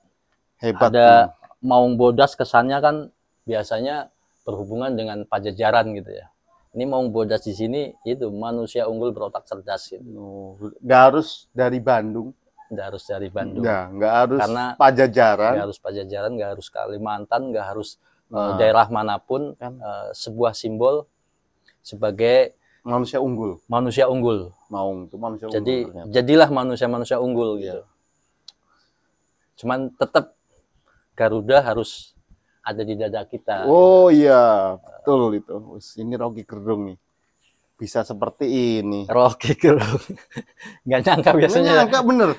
ada Maung Bodas, kesannya kan biasanya berhubungan dengan Pajajaran gitu ya. Ini Maung Bodas di sini itu manusia unggul berotak cerdas gitu. Nggak harus dari Bandung. Nggak harus dari Bandung. Nggak harus karena Pajajaran. Nggak harus Pajajaran, nggak harus Kalimantan, nggak harus daerah manapun kan sebuah simbol sebagai manusia unggul. Maung itu manusia unggul. Jadilah manusia unggul gitu. Cuman tetap Garuda harus ada di dada kita. Oh iya, betul itu. Ini Rocky Gerung nih. Bisa seperti ini. Rocky Gerung. Nggak nyangka biasanya. Nggak nyangka bener.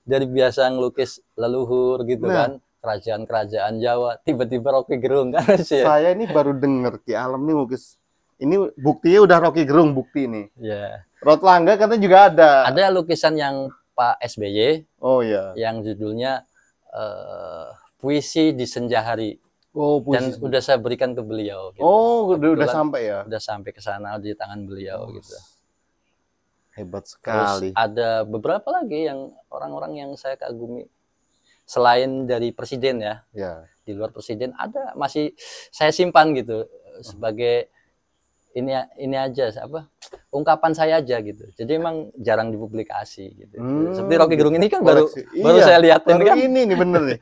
Dari biasa ngelukis leluhur gitu kan. Kerajaan-kerajaan Jawa, tiba-tiba Rocky Gerung kan sih. Saya ini baru denger Ki Alam nih lukis. Ini buktinya udah Rocky Gerung bukti nih. Iya. Lotrangga katanya juga ada. Ada lukisan yang Pak SBY. Oh iya. Yang judulnya Puisi di Senja Hari. Oh, puisi. Dan udah saya berikan ke beliau. Gitu. Oh, udah sampai ya. Udah sampai ke sana di tangan beliau gitu. Hebat sekali. Terus ada beberapa lagi yang orang-orang yang saya kagumi. Selain dari presiden ya, di luar presiden ada masih saya simpan gitu sebagai ini aja ungkapan saya aja gitu. Jadi emang jarang dipublikasi gitu. Seperti Rocky Gerung ini kan baru saya lihatin kan. Ini nih bener nih.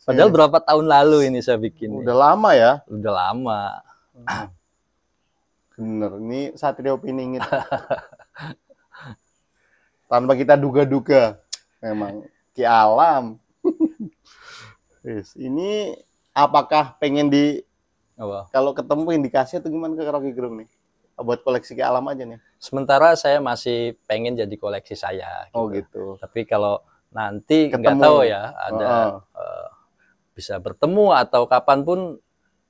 Padahal berapa tahun lalu ini saya bikin. Udah lama ya? Udah lama. Bener, ini Satrio Piningit. Tanpa kita duga-duga, memang Ki Alam. Ini apakah pengen kalau ketemu indikasi atau gimana ke Rocky Gerung nih? Buat koleksi Ki Alam aja nih. Sementara saya masih pengen jadi koleksi saya. Gitu. Oh gitu. Tapi kalau nanti nggak tahu ya, ada bisa bertemu atau kapanpun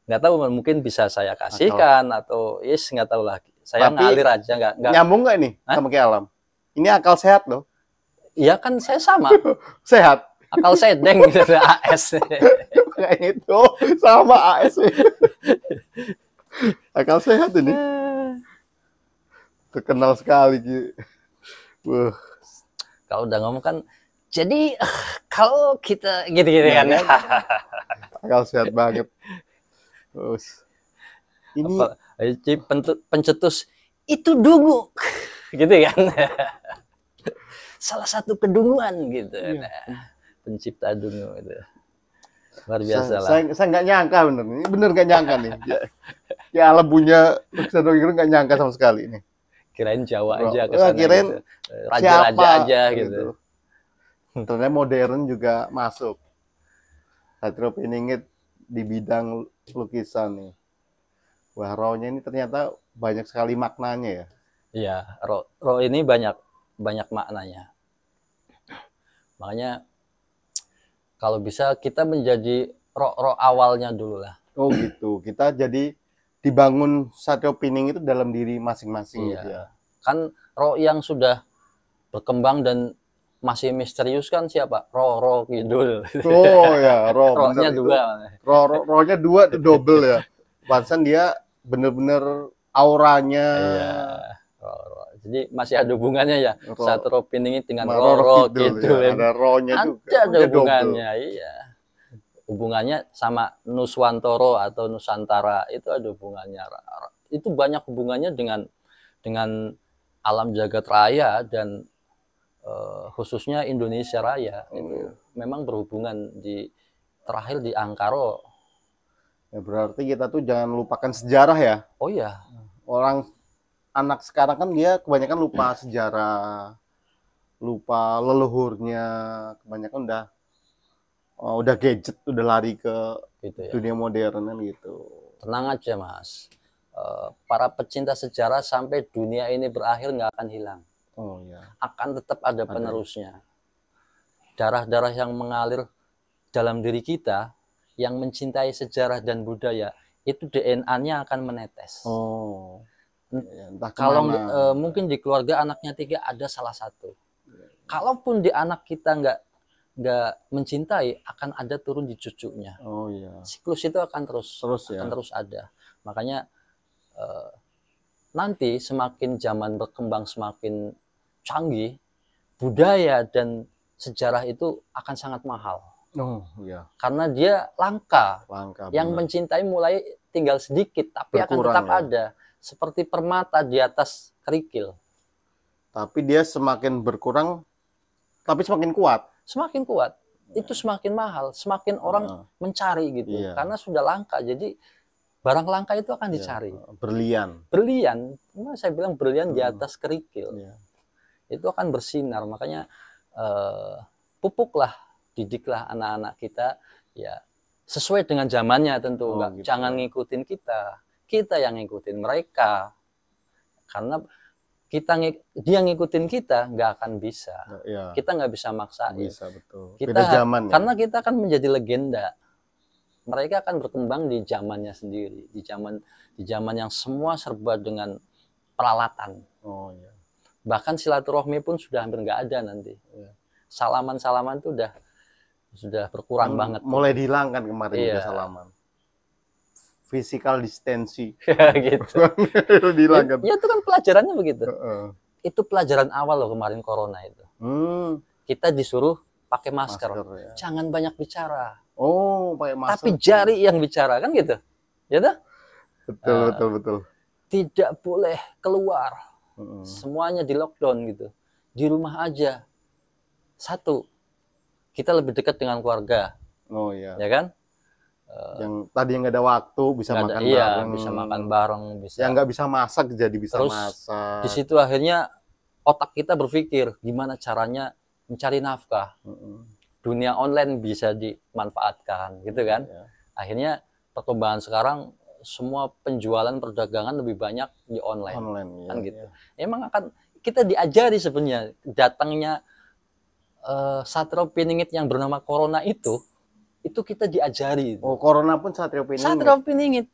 nggak tahu, mungkin bisa saya kasihkan atau nggak tahu lagi. Saya ngalir aja nggak. Nyambung nggak nih sama Ki Alam? Ini akal sehat loh. Iya kan saya sama. Sehat. Akal sedeng gitu AS. Kayak itu sama AS. Akal sehat ini. Terkenal sekali gitu. Kalau udah ngomong kan, jadi kalau kita gitu-gitu kan. Akal sehat banget. Terus ini pencetus itu dungu, gitu kan. Salah satu kedunguan gitu. Pencipta dungu itu luar biasa lah. Saya nggak nyangka bener nggak nyangka nih. Ya Alam punya lukisan Rocky Gerung nggak nyangka sama sekali ini. Kirain Jawa aja kesana kirain gitu. Raja-raja aja gitu. Ternyata modern juga masuk. Satrio Piningit di bidang lukisan nih. Wah, rohnya ini ternyata banyak sekali maknanya ya. Iya, roh ini banyak maknanya. Makanya kalau bisa kita menjadi roh awalnya dulu lah. Oh gitu. Kita jadi dibangun Satrio Piningit itu dalam diri masing-masing gitu ya. Kan roh yang sudah berkembang dan masih misterius kan siapa? Roh Kidul. Oh ya, rohnya dua. Rohnya dua itu double ya. Pantesan dia bener-bener auranya. Iya. Jadi masih ada hubungannya ya Satrio Piningit dengan roh Kidul. Ya. Ada rohnya juga. Ada hubungannya, iya. Hubungannya sama Nuswantoro atau Nusantara itu ada hubungannya. Itu banyak hubungannya dengan alam jagat raya dan khususnya Indonesia Raya. Itu memang berhubungan terakhir di Angkaro Ya berarti kita tuh jangan lupakan sejarah ya. Oh iya. Orang anak sekarang kan dia kebanyakan lupa sejarah, lupa leluhurnya, kebanyakan udah gadget, udah lari ke Gitu ya. dunia modern kan gitu. Tenang aja Mas. Para pecinta sejarah sampai dunia ini berakhir nggak akan hilang. Oh iya. Akan tetap ada penerusnya. Darah-darah yang mengalir dalam diri kita yang mencintai sejarah dan budaya itu DNA-nya akan menetes. Oh. Ya, entah Kalau kemana. mungkin di keluarga anaknya 3 ada salah satu. Kalaupun di anak kita nggak mencintai, akan ada turun di cucunya. Oh iya. Siklus itu akan terus ya. terus ada. Makanya nanti semakin zaman berkembang semakin canggih, budaya dan sejarah itu akan sangat mahal. Oh iya. Karena dia langka. Yang benar. mencintai mulai tinggal sedikit, tapi akan tetap ada. Seperti permata di atas kerikil. Tapi dia semakin berkurang, tapi semakin kuat. Semakin kuat, itu semakin mahal, semakin orang mencari gitu. Iya. Karena sudah langka, jadi barang langka itu akan dicari. Berlian. Berlian, saya bilang berlian di atas kerikil. Iya. Itu akan bersinar, makanya pupuklah, didiklah anak-anak kita ya sesuai dengan zamannya tentu. Gitu. Jangan ngikutin kita yang ngikutin mereka, karena dia ngikutin kita nggak akan bisa. Ya. Kita nggak bisa maksain. Bisa, betul. Beda zaman, ya? Karena kita kan menjadi legenda. Mereka akan berkembang di zamannya sendiri, di zaman yang semua serba dengan peralatan. Oh iya. Bahkan silaturahmi pun sudah hampir nggak ada nanti. Ya. Salaman-salaman itu sudah berkurang banget. Mulai dihilangkan kemarin juga salaman. Physical distancing. Gitu. Dihilangkan. Ya, itu kan pelajarannya begitu. Itu pelajaran awal loh kemarin corona itu. Kita disuruh pakai masker. Ya. Jangan banyak bicara. Oh, pakai masker. Tapi jari yang bicara kan gitu. Ya toh? Betul. Tidak boleh keluar. Semuanya di lockdown gitu. Di rumah aja. Satu, kita lebih dekat dengan keluarga. Oh iya. Ya kan? Yang tadi yang nggak ada waktu bisa makan bareng. Bisa makan bareng, bisa. Yang nggak bisa masak jadi bisa terus, masak. Di situ akhirnya otak kita berpikir gimana caranya mencari nafkah. Dunia online bisa dimanfaatkan, gitu kan? Ya. Akhirnya perkembangan sekarang semua penjualan perdagangan lebih banyak di online kan ya, gitu. Ya. Emang akan kita diajari sebenarnya datangnya Satrio Piningit yang bernama Corona itu kita diajari. Oh, Corona pun Satrio Piningit. Satrio Piningit.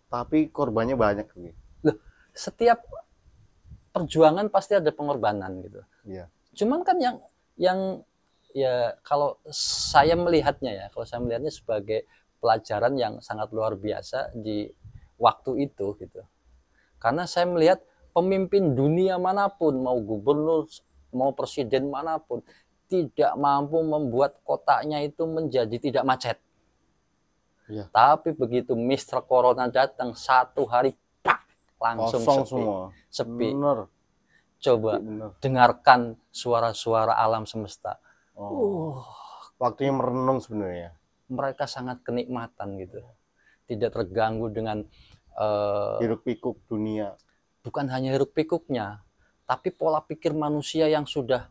Tapi korbannya banyak gitu. Loh, setiap perjuangan pasti ada pengorbanan gitu. Iya. Cuman kan yang ya kalau saya melihatnya sebagai pelajaran yang sangat luar biasa di waktu itu gitu. Karena saya melihat pemimpin dunia manapun, mau gubernur, mau presiden manapun, tidak mampu membuat kotanya itu menjadi tidak macet. Ya. Tapi begitu Mr. Corona datang, 1 hari pak, langsung sepi. Bener. Coba dengarkan suara-suara alam semesta. Waktunya merenung sebenarnya. Mereka sangat kenikmatan gitu. Tidak terganggu dengan hiruk pikuk dunia. Bukan hanya hiruk pikuknya, tapi pola pikir manusia yang sudah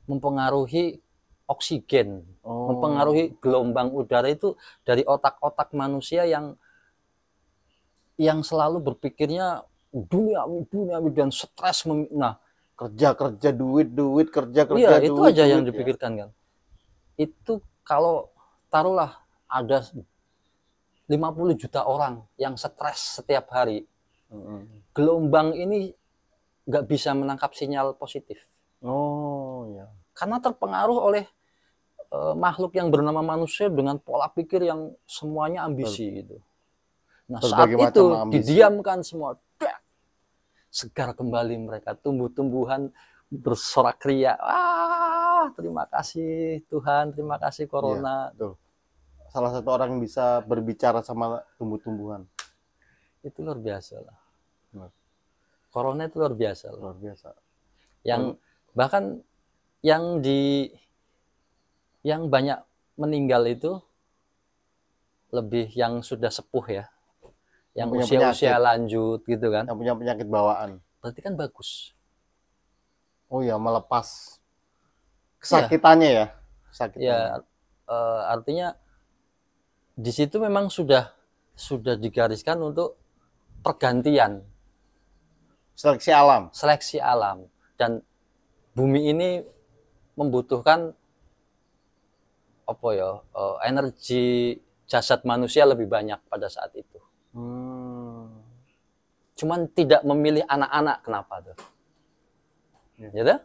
mempengaruhi oksigen, mempengaruhi gelombang udara itu dari otak-otak manusia yang selalu berpikirnya duniawi dan stres. Kerja duit kerja iya, duit. Itu aja yang dipikirkan kan. Itu kalau taruhlah ada 50 juta orang yang stres setiap hari. Gelombang ini nggak bisa menangkap sinyal positif. Oh ya. Karena terpengaruh oleh makhluk yang bernama manusia dengan pola pikir yang semuanya ambisi gitu. Nah, saat itu didiamkan semua, segar kembali mereka, tumbuh-tumbuhan bersorak ria. Terima kasih Tuhan, terima kasih Corona. Iya, salah satu orang yang bisa berbicara sama tumbuh-tumbuhan. Itu luar biasa lah. Corona itu luar biasa. Luar biasa. Yang bahkan yang banyak meninggal itu lebih yang sudah sepuh ya, yang punya usia-usia penyakit. lanjut gitu kan, Yang punya penyakit bawaan. berarti kan bagus. Oh ya, melepas Iya, kesakitannya ya. ya Kesakitannya. artinya di situ memang sudah digariskan untuk pergantian Seleksi alam. seleksi alam, dan bumi ini membutuhkan apa ya, energi jasad manusia lebih banyak pada saat itu. Cuman tidak memilih anak-anak, kenapa tuh? Ya tuh?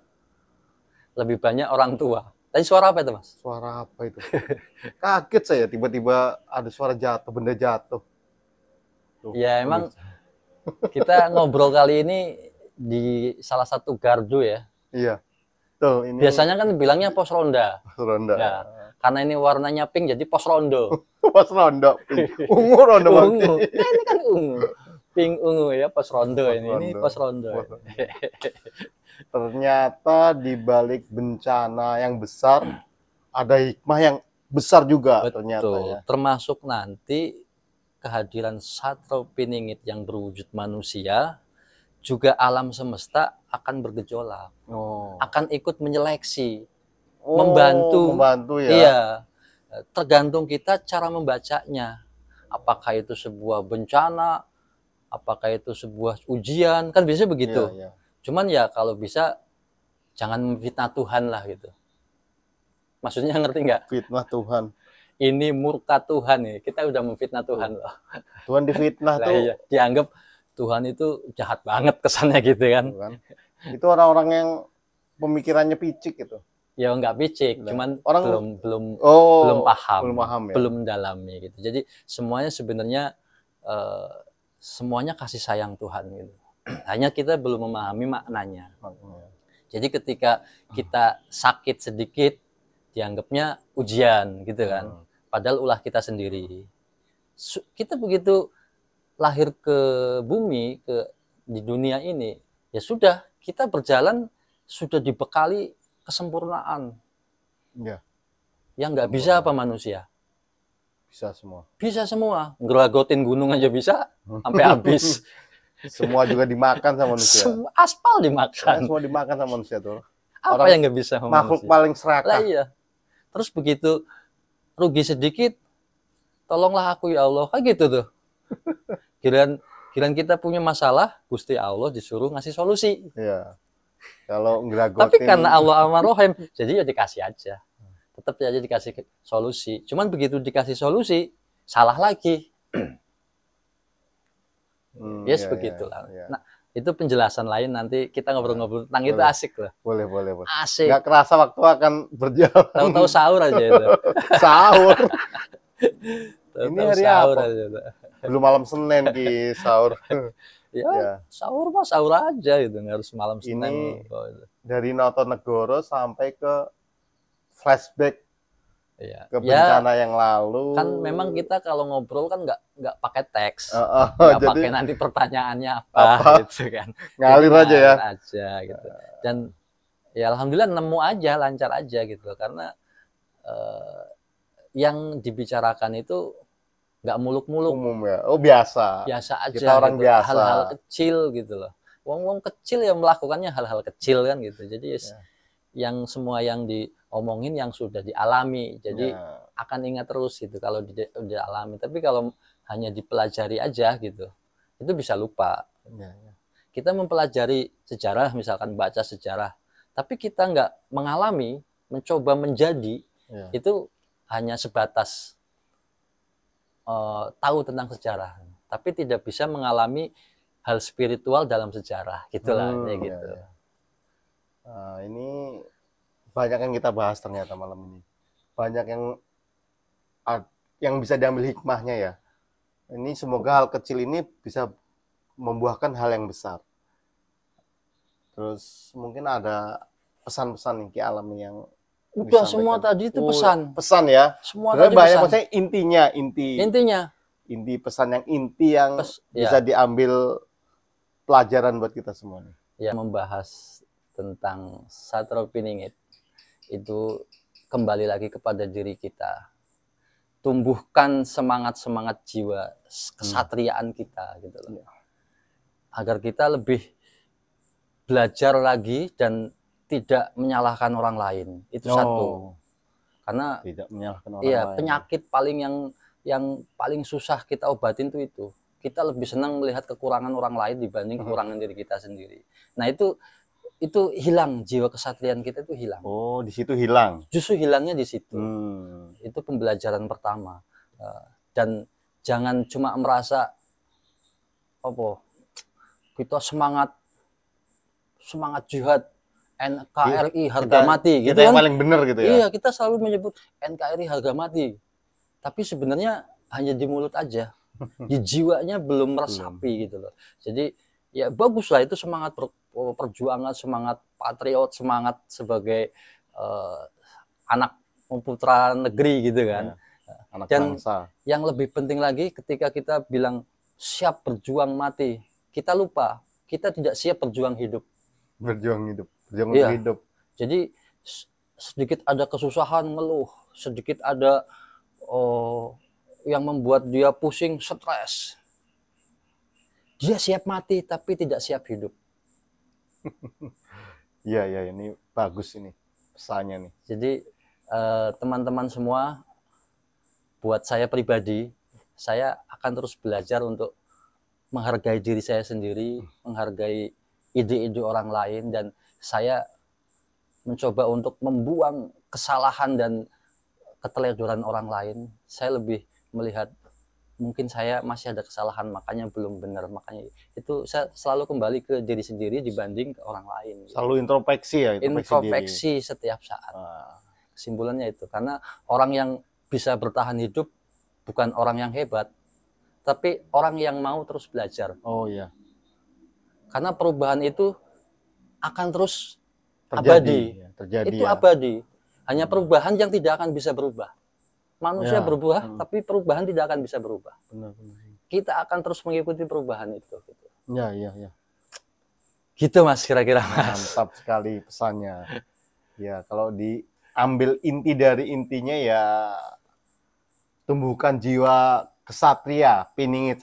Lebih banyak orang tua. Tadi suara apa itu, Mas? Suara apa itu? Kaget saya, tiba-tiba ada suara jatuh, benda jatuh. Tuh, Ya emang kita ngobrol kali ini di salah satu gardu ya. Iya. Tuh, ini Biasanya kan bilangnya pos ronda. ronda. Ya, karena ini warnanya pink jadi pos rondo. Pos ronda, pink. Ungu ronda Ungu. Nah, ini kan ungu. Pink ungu ya, pos rondo ini. Ini pos rondo. Ternyata di balik bencana yang besar ada hikmah yang besar juga. Betul. Ternyata ya. Termasuk nanti kehadiran Satro Piningit yang berwujud manusia, juga alam semesta akan bergejolak, akan ikut menyeleksi, membantu ya. Iya, tergantung kita cara membacanya. Apakah itu sebuah bencana, apakah itu sebuah ujian, kan biasanya begitu. Iya. Cuman ya kalau bisa jangan memfitnah Tuhan lah gitu. Maksudnya ngerti nggak? Fitnah Tuhan. Ini murka Tuhan nih, kita udah memfitnah Tuhan loh. Tuhan difitnah tuh. Iya, dianggap Tuhan itu jahat banget kesannya gitu kan. Itu orang-orang yang pemikirannya picik gitu. Ya nggak picik, cuman orang belum paham, ya? belum mendalami gitu. Jadi semuanya sebenarnya semuanya kasih sayang Tuhan gitu. Hanya kita belum memahami maknanya. Jadi ketika kita sakit sedikit, dianggapnya ujian gitu kan. Padahal ulah kita sendiri. Kita begitu lahir ke bumi, di dunia ini, ya sudah, kita berjalan sudah dibekali kesempurnaan. Ya. Yang nggak bisa apa manusia? Bisa semua. Bisa semua. Ngeragotin gunung aja bisa sampai habis. Semua juga dimakan sama manusia. Semua aspal dimakan. Semua dimakan sama manusia tuh. Apa yang nggak bisa sama makhluk manusia? Paling serakah. Lah iya. Terus begitu rugi sedikit, tolonglah aku ya Allah, kayak gitu tuh. Giliran kita punya masalah, Gusti Allah disuruh ngasih solusi. Iya. Kalau ngeragotin. Tapi karena Allah Al-Rahim, jadi ya dikasih aja. Tetap aja dikasih solusi. Cuman begitu dikasih solusi, salah lagi. Yes, begitulah. Ya. Nah, itu penjelasan lain, nanti kita ngobrol-ngobrol tentang itu, asik loh. Boleh. Asik. Gak kerasa waktu akan berjalan. Tahu-tahu sahur aja itu. Sahur. Ini hari sahur apa? Aja itu. Belum malam Senin di sahur. Ya, sahur mah sahur aja gitu, nggak harus malam Senin. Ini dari Notonegoro sampai ke flashback ke bencana yang lalu. Kan memang kita kalau ngobrol kan nggak pakai teks, nggak pakai nanti pertanyaannya apa gitu kan. Ngalir aja ya. Gitu. Dan ya alhamdulillah nemu aja, lancar aja gitu, karena yang dibicarakan itu nggak muluk-muluk. Umum ya. Oh biasa. Biasa aja. Kita orang gitu. biasa. Hal-hal kecil gitu loh. Wong-wong kecil yang melakukannya hal-hal kecil kan gitu. Jadi yang semua yang diomongin yang sudah dialami. Jadi akan ingat terus gitu kalau dialami. Tapi kalau hanya dipelajari aja gitu, itu bisa lupa. Kita mempelajari sejarah, misalkan baca sejarah, tapi kita nggak mengalami, mencoba menjadi, itu hanya sebatas tahu tentang sejarah, tapi tidak bisa mengalami hal spiritual dalam sejarah, gitulah gitu. Ini banyak yang kita bahas ternyata malam ini, banyak yang bisa diambil hikmahnya ya. Ini semoga hal kecil ini bisa membuahkan hal yang besar. Terus mungkin ada pesan-pesan Ki Alam yang udah semua tadi itu pesan ya. Semua tadi banyak maksudnya inti pesan yang bisa diambil pelajaran buat kita semua nih. Ya, membahas tentang Satro Piningit itu kembali lagi kepada diri kita. tumbuhkan semangat jiwa kesatriaan kita gitu loh. Agar kita lebih belajar lagi dan tidak menyalahkan orang lain. Itu satu. Karena tidak menyalahkan orang lain. Penyakit paling yang paling susah kita obatin itu. Kita lebih senang melihat kekurangan orang lain dibanding kekurangan diri kita sendiri. Nah, itu hilang, jiwa kesatriaan kita itu hilang. Oh, di situ hilang. Justru hilangnya di situ. Itu pembelajaran pertama. Dan jangan cuma merasa kita semangat jihad, NKRI harga mati gitu yang kan. paling benar gitu ya. Iya, kita selalu menyebut NKRI harga mati. Tapi sebenarnya hanya di mulut aja. Di jiwanya belum meresapi gitu loh. Jadi ya baguslah itu semangat perjuangan, semangat patriot, semangat sebagai anak putra negeri gitu kan. Anak dan bangsa. Yang lebih penting lagi ketika kita bilang siap berjuang mati, kita lupa kita tidak siap berjuang hidup. Berjuang untuk hidup. Jadi sedikit ada kesusahan ngeluh, sedikit ada yang membuat dia pusing, stres. Dia siap mati tapi tidak siap hidup. Iya, ini bagus ini pesannya nih. Jadi teman-teman semua, buat saya pribadi, saya akan terus belajar untuk menghargai diri saya sendiri, menghargai ide-ide orang lain, dan saya mencoba untuk membuang kesalahan dan keteledoran orang lain. Saya lebih melihat mungkin saya masih ada kesalahan, makanya belum benar, makanya itu saya selalu kembali ke diri sendiri dibanding ke orang lain. Selalu introspeksi ya, introspeksi setiap saat. Kesimpulannya itu, karena orang yang bisa bertahan hidup bukan orang yang hebat, tapi orang yang mau terus belajar. Oh iya. Karena perubahan itu akan terus abadi. Itu abadi. Hanya perubahan yang tidak akan bisa berubah. Manusia berubah, tapi perubahan tidak akan bisa berubah. Benar. Kita akan terus mengikuti perubahan itu. Gitu. Iya. Gitu Mas, kira-kira Mas. Mantap sekali pesannya. Ya, kalau diambil inti dari intinya ya tumbuhkan jiwa kesatria, piningit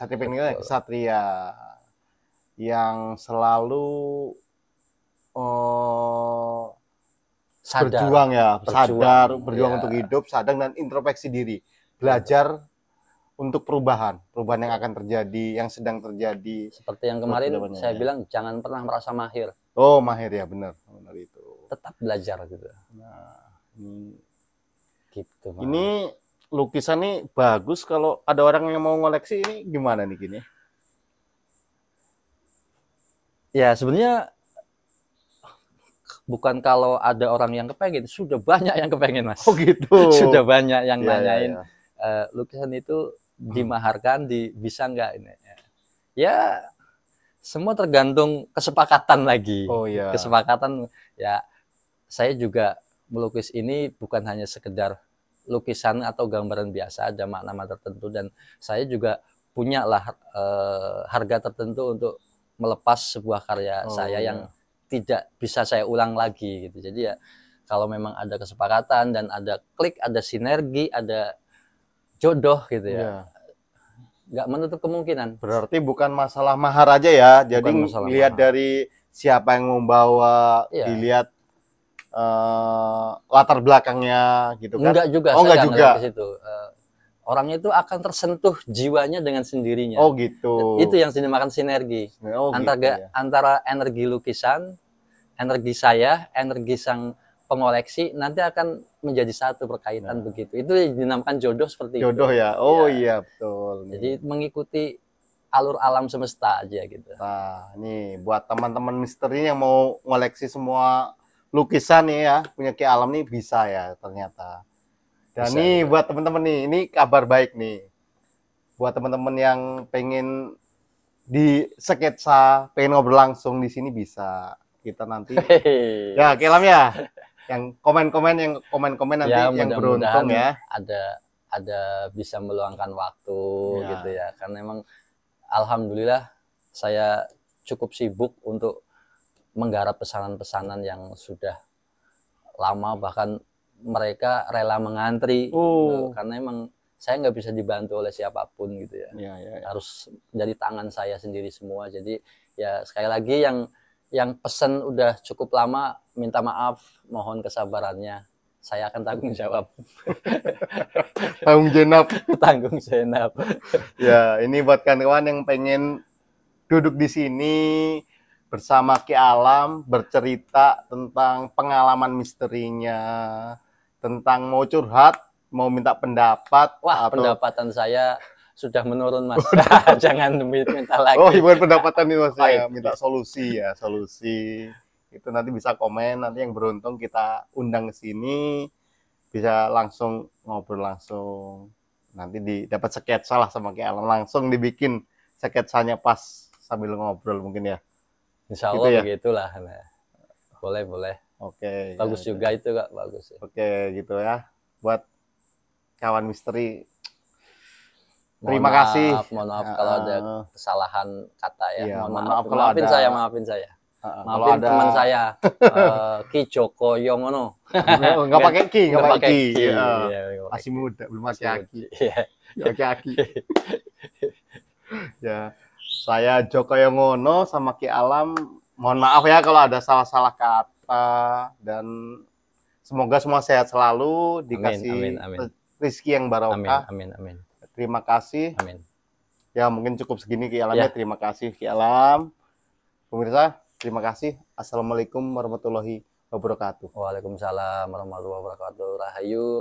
kesatria yang selalu berjuang untuk hidup, sadar dan introspeksi diri, belajar untuk perubahan yang akan terjadi, yang sedang terjadi. Seperti yang kemarin saya bilang, jangan pernah merasa mahir. Oh, mahir ya, benar itu. Tetap belajar gitu. Nah, gitu. Ini lukisan nih bagus. Kalau ada orang yang mau ngoleksi ini gimana nih gini? Ya sebenarnya bukan kalau ada orang yang kepengen, sudah banyak yang kepengen Mas. Oh gitu. Sudah banyak yang nanyain lukisan itu dimaharkan, bisa nggak ini? Ya semua tergantung kesepakatan lagi. Oh iya. Kesepakatan ya. Saya juga melukis ini bukan hanya sekedar lukisan atau gambaran biasa, ada makna-makna tertentu, dan saya juga punya lah harga tertentu untuk melepas sebuah karya saya yang tidak bisa saya ulang lagi gitu. Jadi ya kalau memang ada kesepakatan dan ada klik, ada sinergi, ada jodoh gitu ya, nggak menutup kemungkinan. Berarti bukan masalah mahar aja ya, jadi lihat dari siapa yang membawa, dilihat latar belakangnya gitu kan? Enggak juga. Oh, enggak juga. Ke situ. Orangnya itu akan tersentuh jiwanya dengan sendirinya. Oh gitu. Itu yang dinamakan sinergi. Antara energi lukisan, energi saya, energi sang pengoleksi, nanti akan menjadi satu berkaitan begitu. Itu dinamakan jodoh seperti jodoh itu. Ya. Oh iya betul. Jadi mengikuti alur alam semesta aja gitu. Nah, nih buat teman-teman misteri yang mau ngoleksi semua lukisan nih ya, punya Ki Alam nih bisa ya ternyata. Dan bisa, nih ya. Buat teman-teman nih, ini kabar baik nih. Buat teman-teman yang pengen di sketsa, pengen ngobrol langsung di sini bisa. Kita nanti ya Ki Alam ya. Yang komen-komen nanti ya, yang beruntung ya. Ada bisa meluangkan waktu gitu ya. Karena memang alhamdulillah saya cukup sibuk untuk menggarap pesanan-pesanan yang sudah lama, bahkan mereka rela mengantri karena emang saya nggak bisa dibantu oleh siapapun gitu ya. Ya, ya, ya. Harus dari tangan saya sendiri semua. Jadi ya sekali lagi yang pesen udah cukup lama, minta maaf, mohon kesabarannya. Saya akan tanggung jawab. Tanggung jenap. Tanggung jenap. Ya, ini buat kawan-kawan yang pengen duduk di sini bersama Ki Alam, bercerita tentang pengalaman misterinya, tentang mau curhat, mau minta pendapat. Wah, atau... pendapatan saya sudah menurun, Mas. Jangan minta lagi. Oh, bukan pendapatan ini Mas, ya. Minta solusi ya, solusi. Itu nanti bisa komen, nanti yang beruntung kita undang ke sini, bisa langsung ngobrol langsung. Nanti dapat sketsa lah sama Ki Alam, langsung dibikin sketsanya pas sambil ngobrol mungkin ya. Insya Allah gitu ya? Begitulah. Nah, boleh. Oke. Bagus ya, juga itu Kak, bagus. Ya. Oke, gitu ya. Buat kawan misteri, terima kasih. Mohon maaf kalau ada kesalahan kata ya. Iya, maafin maafin saya. Maafin ada... teman saya, Ki Joko Yongono. Nggak pakai Ki, nggak pakai Ki. Iya, masih muda, belum pakai Aki. Iya. Pakai Aki. Ya, saya Joko Yongono sama Ki Alam. Mohon maaf ya kalau ada salah-salah kata, dan semoga semua sehat selalu, dikasih amin. rezeki yang barokah. Amin. Terima kasih. Amin. Ya, mungkin cukup segini Ki Alam ya. Terima kasih Ki Alam. Pemirsa, terima kasih. Assalamualaikum warahmatullahi wabarakatuh. Waalaikumsalam warahmatullahi wabarakatuh. Rahayu.